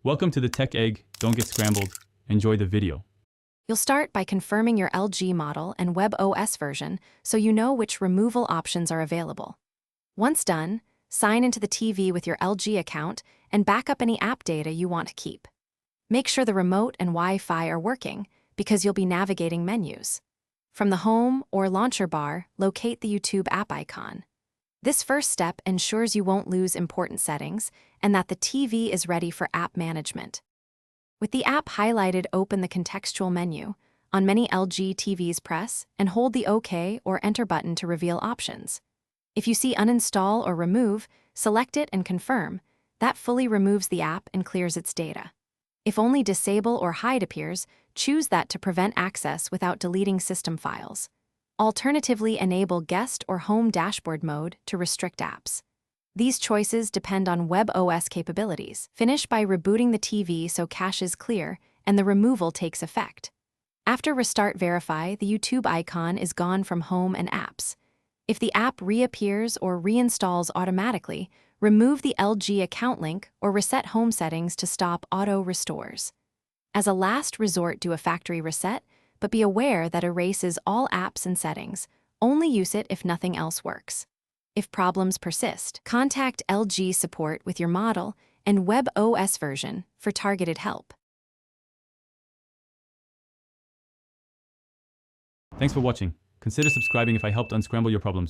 Welcome to the Tech Egg. Don't get scrambled. Enjoy the video. You'll start by confirming your LG model and WebOS version so you know which removal options are available. Once done, sign into the TV with your LG account and back up any app data you want to keep. Make sure the remote and Wi-Fi are working because you'll be navigating menus. From the home or launcher bar, locate the YouTube app icon. This first step ensures you won't lose important settings and that the TV is ready for app management. With the app highlighted, open the contextual menu. On many LG TVs, press and hold the OK or Enter button to reveal options. If you see Uninstall or Remove, select it and confirm. That fully removes the app and clears its data. If only Disable or Hide appears, choose that to prevent access without deleting system files. Alternatively, enable Guest or Home Dashboard mode to restrict apps. These choices depend on WebOS capabilities. Finish by rebooting the TV so cache is clear and the removal takes effect. After Restart Verify, the YouTube icon is gone from Home and Apps. If the app reappears or reinstalls automatically, remove the LG account link or reset home settings to stop auto restores. As a last resort, do a factory reset, but be aware that erases all apps and settings. Only use it if nothing else works. If problems persist, contact LG support with your model and WebOS version for targeted help. Thanks for watching. Consider subscribing if I helped unscramble your problems.